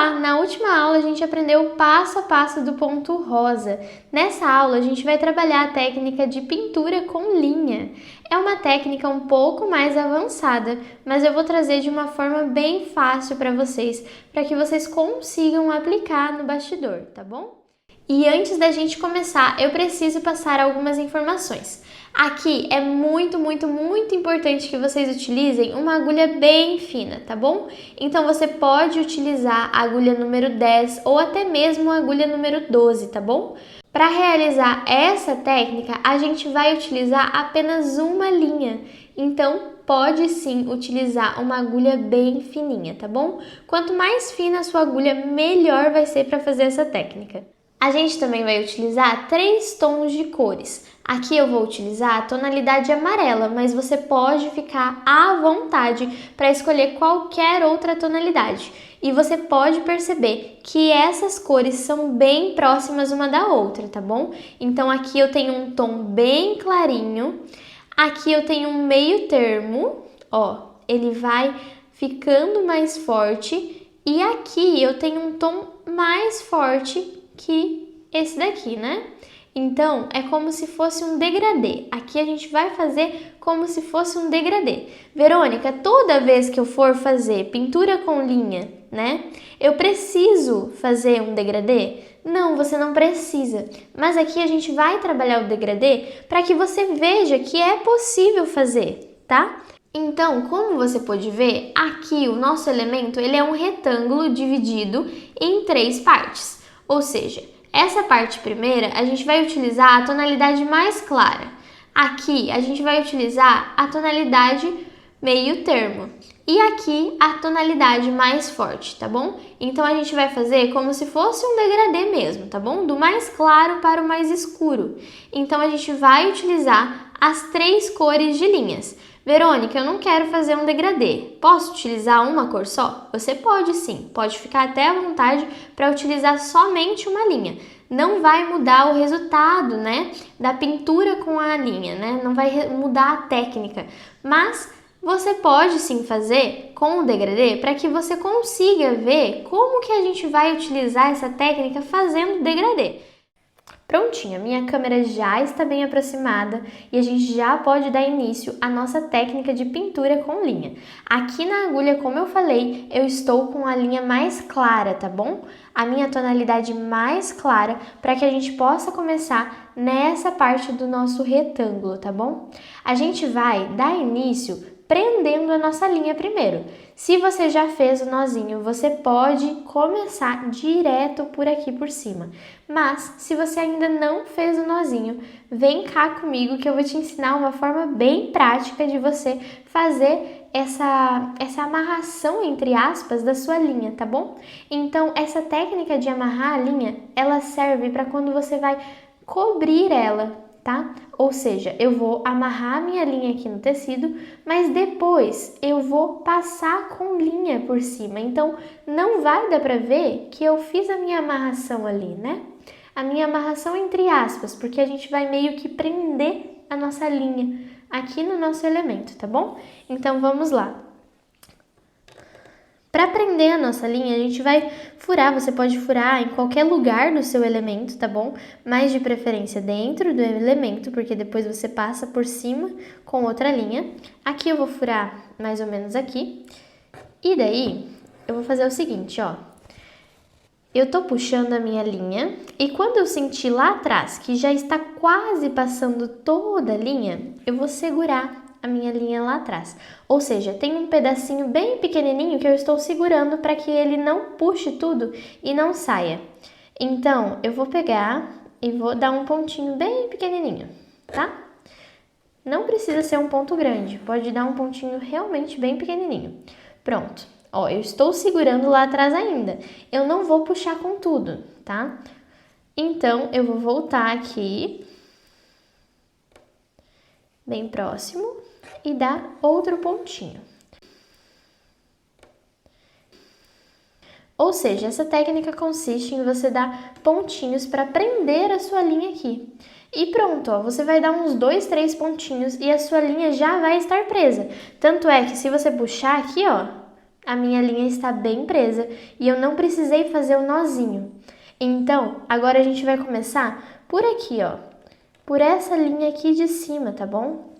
Olá! Na última aula a gente aprendeu o passo a passo do ponto rosa. Nessa aula a gente vai trabalhar a técnica de pintura com linha. É uma técnica um pouco mais avançada, mas eu vou trazer de uma forma bem fácil para que vocês consigam aplicar no bastidor, tá bom? E antes da gente começar, eu preciso passar algumas informações. Aqui é muito importante que vocês utilizem uma agulha bem fina, tá bom? Então você pode utilizar a agulha número 10 ou até mesmo a agulha número 12, tá bom? Para realizar essa técnica, a gente vai utilizar apenas uma linha. Então, pode sim utilizar uma agulha bem fininha, tá bom? Quanto mais fina a sua agulha, melhor vai ser para fazer essa técnica. A gente também vai utilizar 3 tons de cores. Aqui eu vou utilizar a tonalidade amarela, mas você pode ficar à vontade para escolher qualquer outra tonalidade. E você pode perceber que essas cores são bem próximas uma da outra, tá bom? Então aqui eu tenho um tom bem clarinho, aqui eu tenho um meio termo, ó, ele vai ficando mais forte, e aqui eu tenho um tom mais forte que esse daqui, né? Então, é como se fosse um degradê. Aqui a gente vai fazer como se fosse um degradê. Verônica, toda vez que eu for fazer pintura com linha, né? Eu preciso fazer um degradê? Não, você não precisa. Mas aqui a gente vai trabalhar o degradê para que você veja que é possível fazer, tá? Então, como você pode ver, aqui o nosso elemento ele é um retângulo dividido em 3 partes. Ou seja, essa parte primeira a gente vai utilizar a tonalidade mais clara. Aqui a gente vai utilizar a tonalidade meio termo. E aqui a tonalidade mais forte, tá bom? Então a gente vai fazer como se fosse um degradê mesmo, tá bom? Do mais claro para o mais escuro. Então a gente vai utilizar as 3 cores de linhas. Verônica, eu não quero fazer um degradê. Posso utilizar uma cor só? Você pode sim, pode ficar até à vontade para utilizar somente uma linha. Não vai mudar o resultado, né, da pintura com a linha, né? Não vai mudar a técnica, mas você pode sim fazer com o degradê para que você consiga ver como que a gente vai utilizar essa técnica fazendo degradê. Prontinho, a minha câmera já está bem aproximada e a gente já pode dar início à nossa técnica de pintura com linha. Aqui na agulha, como eu falei, eu estou com a linha mais clara, tá bom? A minha tonalidade mais clara para que a gente possa começar nessa parte do nosso retângulo, tá bom? A gente vai dar início prendendo a nossa linha primeiro. Se você já fez o nozinho, você pode começar direto por aqui por cima. Mas, se você ainda não fez o nozinho, vem cá comigo que eu vou te ensinar uma forma bem prática de você fazer essa amarração, entre aspas, da sua linha, tá bom? Então, essa técnica de amarrar a linha, ela serve para quando você vai cobrir ela, tá? Ou seja, eu vou amarrar a minha linha aqui no tecido, mas depois eu vou passar com linha por cima. Então, não vai dar pra ver que eu fiz a minha amarração ali, né? A minha amarração entre aspas, porque a gente vai meio que prender a nossa linha aqui no nosso elemento, tá bom? Então, vamos lá. Para prender a nossa linha, a gente vai furar, você pode furar em qualquer lugar do seu elemento, tá bom? Mas de preferência dentro do elemento, porque depois você passa por cima com outra linha. Aqui eu vou furar mais ou menos aqui. E daí, eu vou fazer o seguinte, ó. Eu tô puxando a minha linha e quando eu sentir lá atrás que já está quase passando toda a linha, eu vou segurar a minha linha lá atrás. Ou seja, tem um pedacinho bem pequenininho que eu estou segurando para que ele não puxe tudo e não saia. Então, eu vou pegar e vou dar um pontinho bem pequenininho, tá? Não precisa ser um ponto grande, pode dar um pontinho realmente bem pequenininho. Pronto. Ó, eu estou segurando lá atrás ainda. Eu não vou puxar com tudo, tá? Então, eu vou voltar aqui, bem próximo, e dar outro pontinho. Ou seja, essa técnica consiste em você dar pontinhos para prender a sua linha aqui. E pronto, ó, você vai dar uns 2, 3 pontinhos e a sua linha já vai estar presa. Tanto é que se você puxar aqui, ó, a minha linha está bem presa e eu não precisei fazer o nozinho. Então, agora a gente vai começar por aqui, ó, por essa linha aqui de cima, tá bom?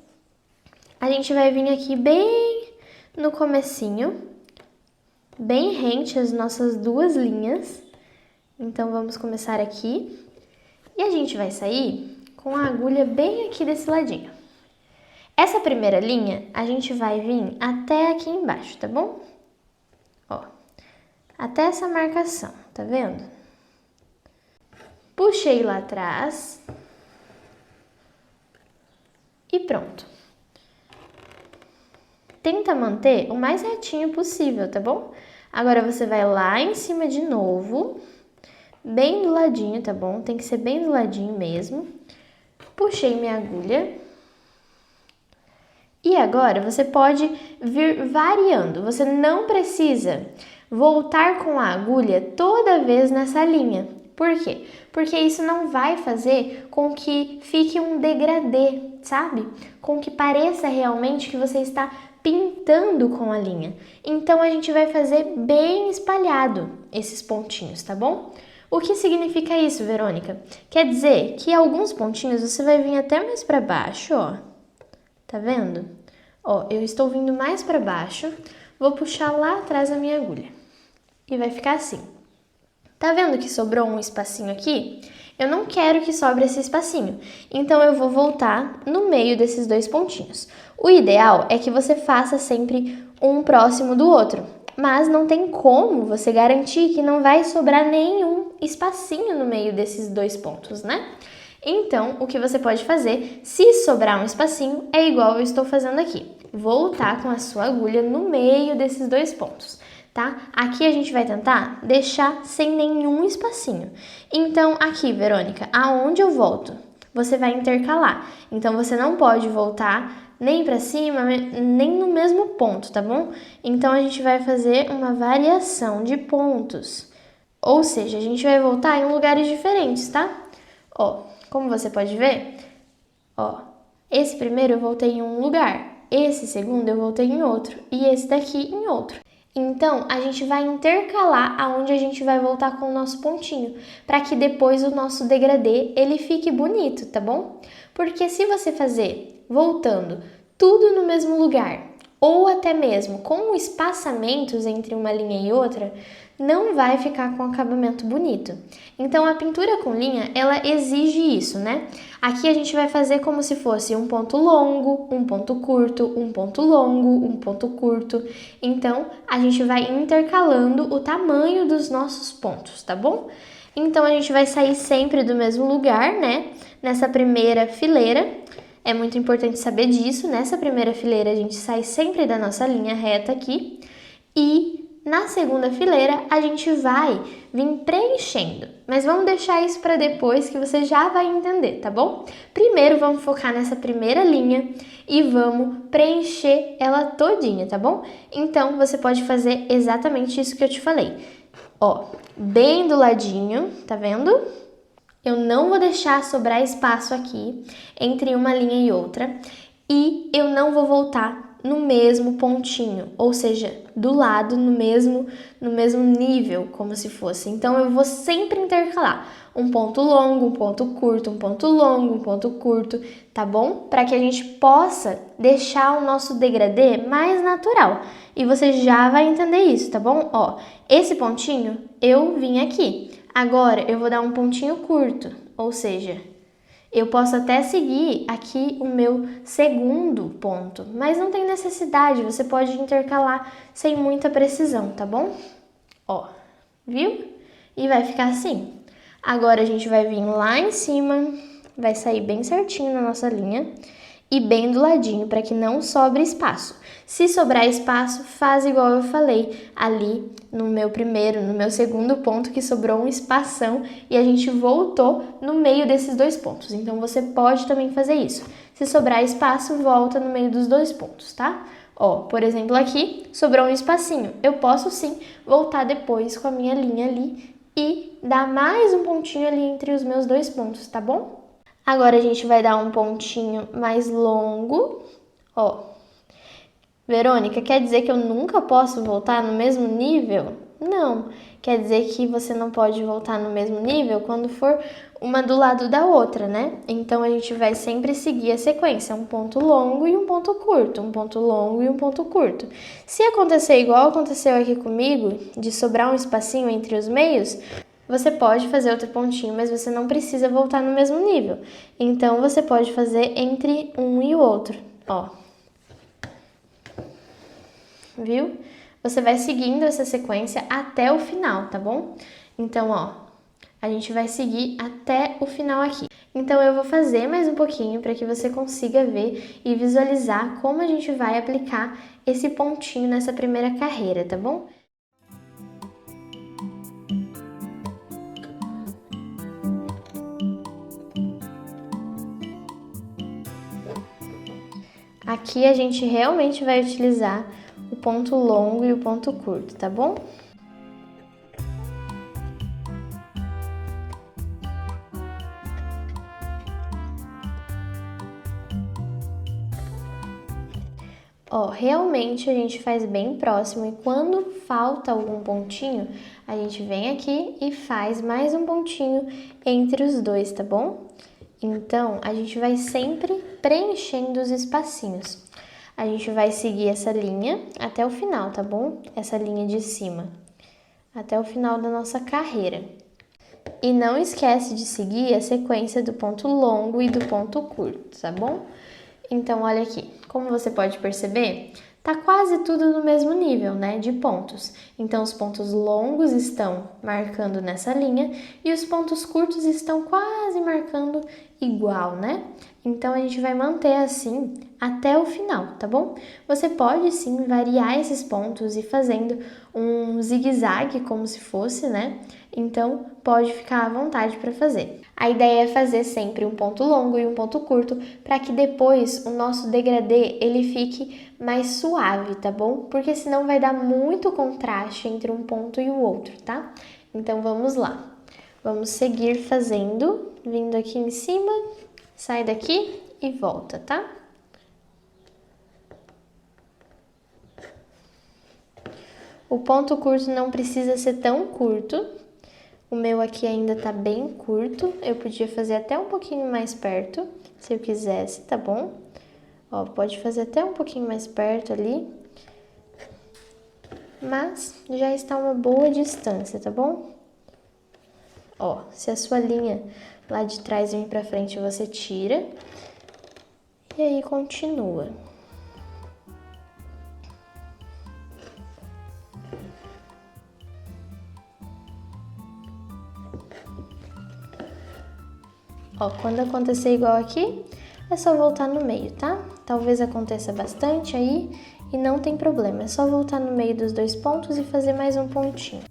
A gente vai vir aqui bem no comecinho, bem rente as nossas duas linhas. Então, vamos começar aqui e a gente vai sair com a agulha bem aqui desse ladinho. Essa primeira linha, a gente vai vir até aqui embaixo, tá bom? Ó, até essa marcação, tá vendo? Puxei lá atrás e pronto. Tenta manter o mais retinho possível, tá bom? Agora você vai lá em cima de novo, bem do ladinho, tá bom? Tem que ser bem do ladinho mesmo. Puxei minha agulha. E agora você pode vir variando. Você não precisa voltar com a agulha toda vez nessa linha. Por quê? Porque isso não vai fazer com que fique um degradê, sabe? Com que pareça realmente que você está pintando com a linha. Então a gente vai fazer bem espalhado esses pontinhos, tá bom? O que significa isso, Verônica? Quer dizer que alguns pontinhos você vai vir até mais para baixo, ó. Tá vendo? Ó, eu estou vindo mais para baixo, vou puxar lá atrás a minha agulha. E vai ficar assim. Tá vendo que sobrou um espacinho aqui? Eu não quero que sobre esse espacinho, então eu vou voltar no meio desses dois pontinhos. O ideal é que você faça sempre um próximo do outro, mas não tem como você garantir que não vai sobrar nenhum espacinho no meio desses dois pontos, né? Então, o que você pode fazer, se sobrar um espacinho, é igual eu estou fazendo aqui. Voltar com a sua agulha no meio desses dois pontos, tá? Aqui a gente vai tentar deixar sem nenhum espacinho. Então, aqui, Verônica, aonde eu volto? Você vai intercalar. Então, você não pode voltar nem para cima, nem no mesmo ponto, tá bom? Então, a gente vai fazer uma variação de pontos. Ou seja, a gente vai voltar em lugares diferentes, tá? Ó, como você pode ver, ó, esse primeiro eu voltei em um lugar, esse segundo eu voltei em outro e esse daqui em outro. Então, a gente vai intercalar aonde a gente vai voltar com o nosso pontinho, para que depois o nosso degradê, ele fique bonito, tá bom? Porque se você fazer voltando tudo no mesmo lugar, ou até mesmo com espaçamentos entre uma linha e outra, não vai ficar com acabamento bonito. Então, a pintura com linha, ela exige isso, né? Aqui a gente vai fazer como se fosse um ponto longo, um ponto curto, um ponto longo, um ponto curto. Então, a gente vai intercalando o tamanho dos nossos pontos, tá bom? Então, a gente vai sair sempre do mesmo lugar, né? Nessa primeira fileira. É muito importante saber disso. Nessa primeira fileira, a gente sai sempre da nossa linha reta aqui. E na segunda fileira, a gente vai vir preenchendo, mas vamos deixar isso para depois que você já vai entender, tá bom? Primeiro, vamos focar nessa primeira linha e vamos preencher ela todinha, tá bom? Então, você pode fazer exatamente isso que eu te falei. Ó, bem do ladinho, tá vendo? Eu não vou deixar sobrar espaço aqui entre uma linha e outra e eu não vou voltar no mesmo pontinho, ou seja, do lado no mesmo nível, como se fosse. Então, eu vou sempre intercalar um ponto longo, um ponto curto, um ponto longo, um ponto curto, tá bom? Para que a gente possa deixar o nosso degradê mais natural. E você já vai entender isso, tá bom? Ó, esse pontinho eu vim aqui. Agora, eu vou dar um pontinho curto, ou seja, eu posso até seguir aqui o meu segundo ponto, mas não tem necessidade, você pode intercalar sem muita precisão, tá bom? Ó, viu? E vai ficar assim. Agora a gente vai vir lá em cima, vai sair bem certinho na nossa linha e bem do ladinho para que não sobre espaço. Se sobrar espaço, faz igual eu falei ali no meu segundo ponto que sobrou um espação e a gente voltou no meio desses dois pontos. Então, você pode também fazer isso. Se sobrar espaço, volta no meio dos dois pontos, tá? Ó, por exemplo, aqui sobrou um espacinho. Eu posso sim voltar depois com a minha linha ali e dar mais um pontinho ali entre os meus dois pontos, tá bom? Agora a gente vai dar um pontinho mais longo, ó. Verônica, quer dizer que eu nunca posso voltar no mesmo nível? Não, quer dizer que você não pode voltar no mesmo nível quando for uma do lado da outra, né? Então a gente vai sempre seguir a sequência, um ponto longo e um ponto curto, um ponto longo e um ponto curto. Se acontecer igual aconteceu aqui comigo, de sobrar um espacinho entre os meios, você pode fazer outro pontinho, mas você não precisa voltar no mesmo nível. Então você pode fazer entre um e o outro, ó. Viu? Você vai seguindo essa sequência até o final, tá bom? Então, ó, a gente vai seguir até o final aqui. Então, eu vou fazer mais um pouquinho para que você consiga ver e visualizar como a gente vai aplicar esse pontinho nessa primeira carreira, tá bom? Aqui a gente realmente vai utilizar o ponto longo e o ponto curto, tá bom? Ó, realmente a gente faz bem próximo e quando falta algum pontinho, a gente vem aqui e faz mais um pontinho entre os dois, tá bom? Então, a gente vai sempre preenchendo os espacinhos. A gente vai seguir essa linha até o final, tá bom? Essa linha de cima, até o final da nossa carreira. E não esquece de seguir a sequência do ponto longo e do ponto curto, tá bom? Então, olha aqui, como você pode perceber, tá quase tudo no mesmo nível, né, de pontos. Então, os pontos longos estão marcando nessa linha e os pontos curtos estão quase marcando igual, né? Então, a gente vai manter assim até o final, tá bom? Você pode sim variar esses pontos e fazendo um zigue-zague como se fosse, né? Então, pode ficar à vontade para fazer. A ideia é fazer sempre um ponto longo e um ponto curto para que depois o nosso degradê ele fique mais suave, tá bom? Porque senão vai dar muito contraste entre um ponto e o outro, tá? Então vamos lá. Vamos seguir fazendo, vindo aqui em cima, sai daqui e volta, tá? O ponto curto não precisa ser tão curto. O meu aqui ainda tá bem curto, eu podia fazer até um pouquinho mais perto, se eu quisesse, tá bom? Ó, pode fazer até um pouquinho mais perto ali, mas já está uma boa distância, tá bom? Ó, se a sua linha lá de trás vir pra frente, você tira e aí continua. Ó, quando acontecer igual aqui, é só voltar no meio, tá? Talvez aconteça bastante aí e não tem problema, é só voltar no meio dos dois pontos e fazer mais um pontinho.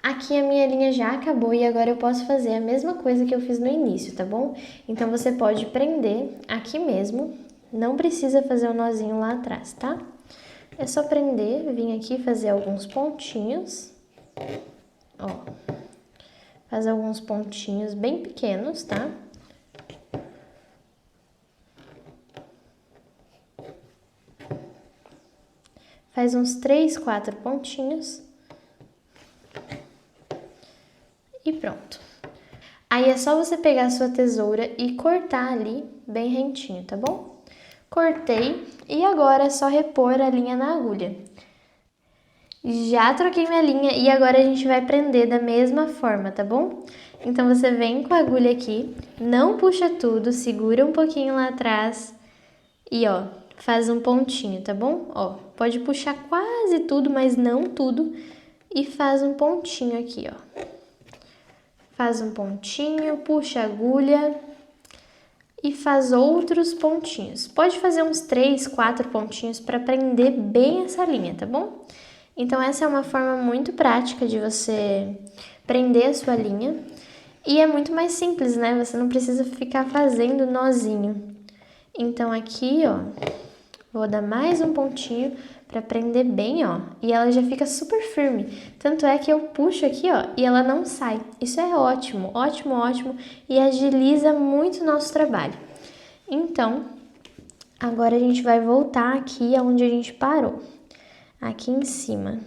Aqui a minha linha já acabou e agora eu posso fazer a mesma coisa que eu fiz no início, tá bom? Então, você pode prender aqui mesmo, não precisa fazer o nozinho lá atrás, tá? É só prender, vir aqui fazer alguns pontinhos, ó. Faz alguns pontinhos bem pequenos, tá? Faz uns 3, 4 pontinhos. E pronto. Aí é só você pegar a sua tesoura e cortar ali bem rentinho, tá bom? Cortei e agora é só repor a linha na agulha. Já troquei minha linha e agora a gente vai prender da mesma forma, tá bom? Então você vem com a agulha aqui, não puxa tudo, segura um pouquinho lá atrás e ó, faz um pontinho, tá bom? Ó, pode puxar quase tudo, mas não tudo, e faz um pontinho aqui, ó. Faz um pontinho, puxa a agulha e faz outros pontinhos. Pode fazer uns 3, 4 pontinhos para prender bem essa linha, tá bom? Então essa é uma forma muito prática de você prender a sua linha e é muito mais simples, né? Você não precisa ficar fazendo nozinho. Então aqui, ó, vou dar mais um pontinho para prender bem, ó, e ela já fica super firme. Tanto é que eu puxo aqui, ó, e ela não sai. Isso é ótimo, ótimo, ótimo e agiliza muito o nosso trabalho. Então, agora a gente vai voltar aqui aonde a gente parou, aqui em cima.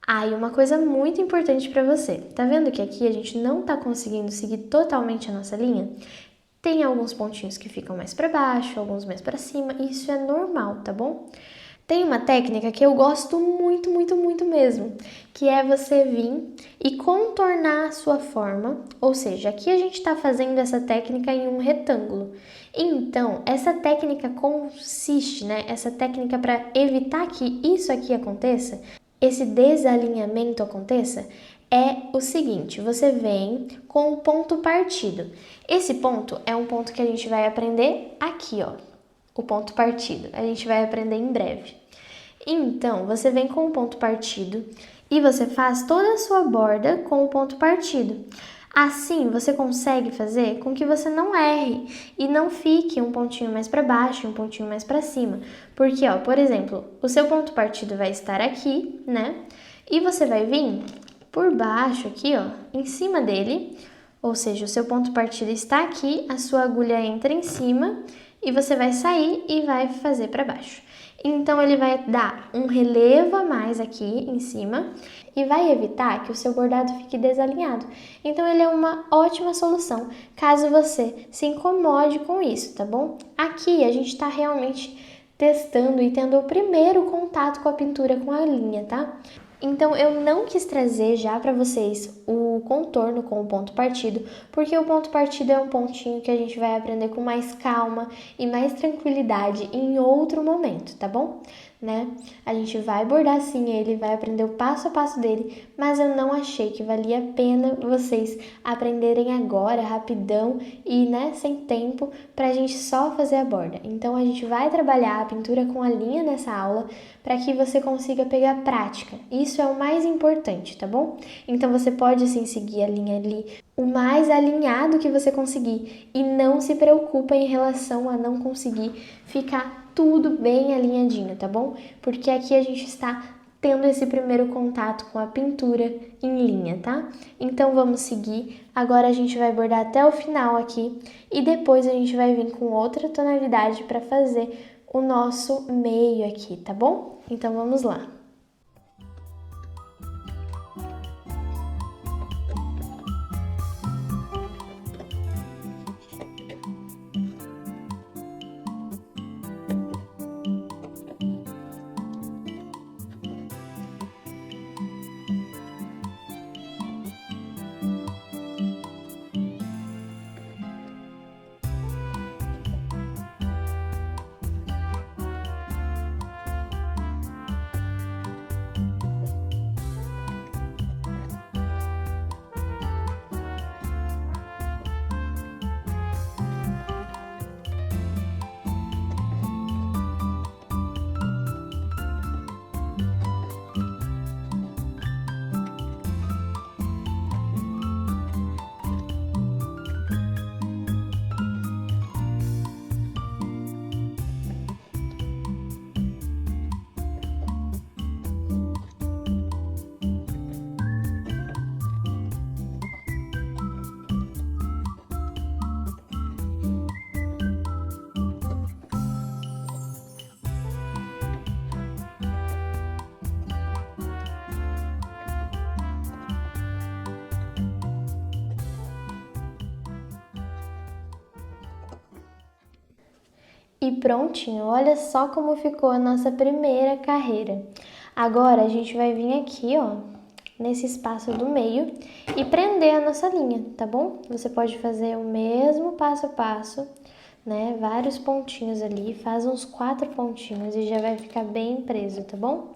Ah, e uma coisa muito importante para você. Tá vendo que aqui a gente não tá conseguindo seguir totalmente a nossa linha? Tem alguns pontinhos que ficam mais para baixo, alguns mais para cima, e isso é normal, tá bom? Tem uma técnica que eu gosto muito, muito, muito mesmo, que é você vir e contornar a sua forma, ou seja, aqui a gente está fazendo essa técnica em um retângulo. Então, essa técnica consiste, né, essa técnica para evitar que isso aqui aconteça, esse desalinhamento aconteça, é o seguinte, você vem com o ponto partido. Esse ponto é um ponto que a gente vai aprender aqui, ó. O ponto partido. A gente vai aprender em breve. Então, você vem com o ponto partido e você faz toda a sua borda com o ponto partido. Assim, você consegue fazer com que você não erre e não fique um pontinho mais para baixo e um pontinho mais para cima. Porque, ó, por exemplo, o seu ponto partido vai estar aqui, né? E você vai vir por baixo aqui, ó, em cima dele. Ou seja, o seu ponto partido está aqui, a sua agulha entra em cima e você vai sair e vai fazer para baixo. Então, ele vai dar um relevo a mais aqui em cima e vai evitar que o seu bordado fique desalinhado. Então, ele é uma ótima solução caso você se incomode com isso, tá bom? Aqui, a gente está realmente testando e tendo o primeiro contato com a pintura com a linha, tá? Então, eu não quis trazer já para vocês o contorno com o ponto partido, porque o ponto partido é um pontinho que a gente vai aprender com mais calma e mais tranquilidade em outro momento, tá bom? Né? A gente vai bordar sim ele, vai aprender o passo a passo dele, mas eu não achei que valia a pena vocês aprenderem agora, rapidão e, né, sem tempo, pra gente só fazer a borda. Então, a gente vai trabalhar a pintura com a linha nessa aula para que você consiga pegar prática. Isso é o mais importante, tá bom? Então, você pode sim seguir a linha ali o mais alinhado que você conseguir e não se preocupa em relação a não conseguir ficar tudo bem alinhadinho, tá bom? Porque aqui a gente está tendo esse primeiro contato com a pintura em linha, tá? Então vamos seguir. Agora a gente vai bordar até o final aqui e depois a gente vai vir com outra tonalidade para fazer o nosso meio aqui, tá bom? Então vamos lá. E prontinho, olha só como ficou a nossa primeira carreira. Agora a gente vai vir aqui, ó, nesse espaço do meio e prender a nossa linha, tá bom? Você pode fazer o mesmo passo a passo né? Vários pontinhos ali, faz uns 4 pontinhos e já vai ficar bem preso, tá bom?